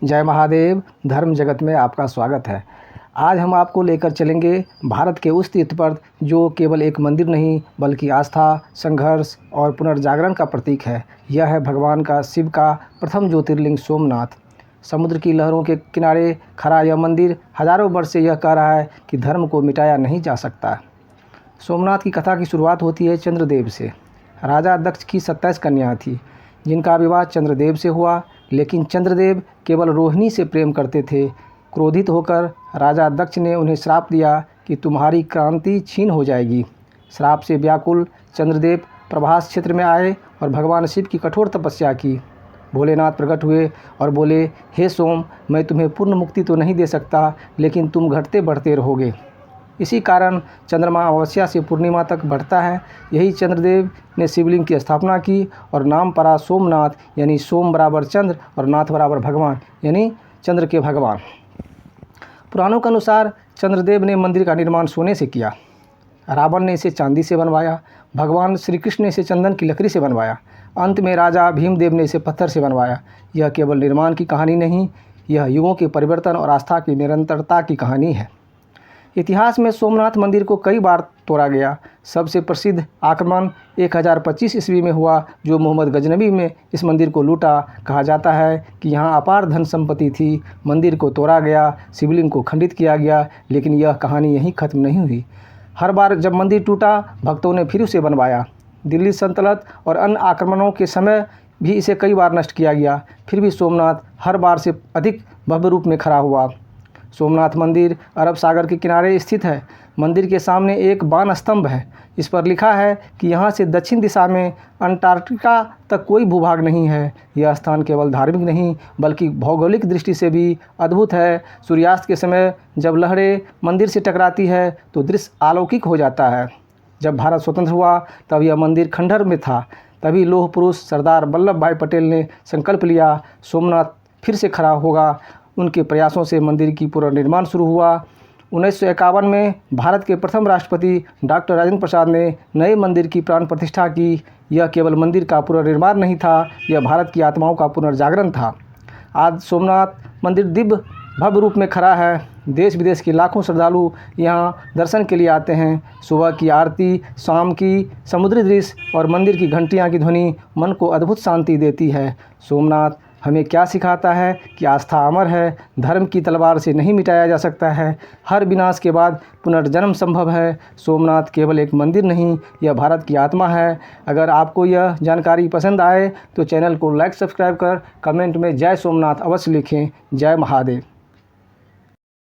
जय महादेव। धर्म जगत में आपका स्वागत है। आज हम आपको लेकर चलेंगे भारत के उस तीर्थ पर जो केवल एक मंदिर नहीं बल्कि आस्था, संघर्ष और पुनर्जागरण का प्रतीक है। यह है भगवान का शिव का प्रथम ज्योतिर्लिंग सोमनाथ। समुद्र की लहरों के किनारे खड़ा यह मंदिर हजारों वर्ष से यह कह रहा है कि धर्म को मिटाया नहीं जा सकता। सोमनाथ की कथा की शुरुआत होती है चंद्रदेव से। राजा दक्ष की 27 कन्याएं थीं जिनका विवाह चंद्रदेव से हुआ, लेकिन चंद्रदेव केवल रोहिणी से प्रेम करते थे। क्रोधित होकर राजा दक्ष ने उन्हें श्राप दिया कि तुम्हारी क्रांति छीन हो जाएगी। श्राप से व्याकुल चंद्रदेव प्रभास क्षेत्र में आए और भगवान शिव की कठोर तपस्या की। भोलेनाथ प्रकट हुए और बोले, हे सोम, मैं तुम्हें पूर्ण मुक्ति तो नहीं दे सकता, लेकिन तुम घटते बढ़ते रहोगे। इसी कारण चंद्रमा अमावस्या से पूर्णिमा तक बढ़ता है। यही चंद्रदेव ने शिवलिंग की स्थापना की और नाम पड़ा सोमनाथ, यानी सोम बराबर चंद्र और नाथ बराबर भगवान, यानी चंद्र के भगवान। पुराणों के अनुसार चंद्रदेव ने मंदिर का निर्माण सोने से किया, रावण ने इसे चांदी से बनवाया, भगवान श्री कृष्ण ने इसे चंदन की लकड़ी से बनवाया, अंत में राजा भीमदेव ने इसे पत्थर से बनवाया। यह केवल निर्माण की कहानी नहीं, यह युगों के परिवर्तन और आस्था की निरंतरता की कहानी है। इतिहास में सोमनाथ मंदिर को कई बार तोड़ा गया। सबसे प्रसिद्ध आक्रमण 1025 ईस्वी में हुआ, जो मोहम्मद गजनबी में इस मंदिर को लूटा। कहा जाता है कि यहाँ अपार धन संपत्ति थी। मंदिर को तोड़ा गया, शिवलिंग को खंडित किया गया, लेकिन यह कहानी यहीं खत्म नहीं हुई। हर बार जब मंदिर टूटा, भक्तों ने फिर उसे बनवाया। दिल्ली सल्तनत और अन्य आक्रमणों के समय भी इसे कई बार नष्ट किया गया, फिर भी सोमनाथ हर बार से अधिक भव्य रूप में खड़ा हुआ। सोमनाथ मंदिर अरब सागर के किनारे स्थित है। मंदिर के सामने एक बाण स्तंभ है। इस पर लिखा है कि यहाँ से दक्षिण दिशा में अंटार्कटिका तक कोई भूभाग नहीं है। यह स्थान केवल धार्मिक नहीं बल्कि भौगोलिक दृष्टि से भी अद्भुत है। सूर्यास्त के समय जब लहरें मंदिर से टकराती है तो दृश्य अलौकिक हो जाता है। जब भारत स्वतंत्र हुआ तब यह मंदिर खंडहर में था। तभी लौह पुरुष सरदार वल्लभ भाई पटेल ने संकल्प लिया, सोमनाथ फिर से खड़ा होगा। उनके प्रयासों से मंदिर की पुनर्निर्माण शुरू हुआ। 1951 में भारत के प्रथम राष्ट्रपति डॉक्टर राजेंद्र प्रसाद ने नए मंदिर की प्राण प्रतिष्ठा की। यह केवल मंदिर का पुनर्निर्माण नहीं था, यह भारत की आत्माओं का पुनर्जागरण था। आज सोमनाथ मंदिर दिव्य भव्य रूप में खड़ा है। देश विदेश के लाखों श्रद्धालु यहाँ दर्शन के लिए आते हैं। सुबह की आरती, शाम की समुद्री दृश्य और मंदिर की घंटियाँ की ध्वनि मन को अद्भुत शांति देती है। सोमनाथ हमें क्या सिखाता है कि आस्था अमर है, धर्म की तलवार से नहीं मिटाया जा सकता है, हर विनाश के बाद पुनर्जन्म संभव है। सोमनाथ केवल एक मंदिर नहीं, यह भारत की आत्मा है। अगर आपको यह जानकारी पसंद आए तो चैनल को लाइक, सब्सक्राइब कर कमेंट में जय सोमनाथ अवश्य लिखें। जय महादेव।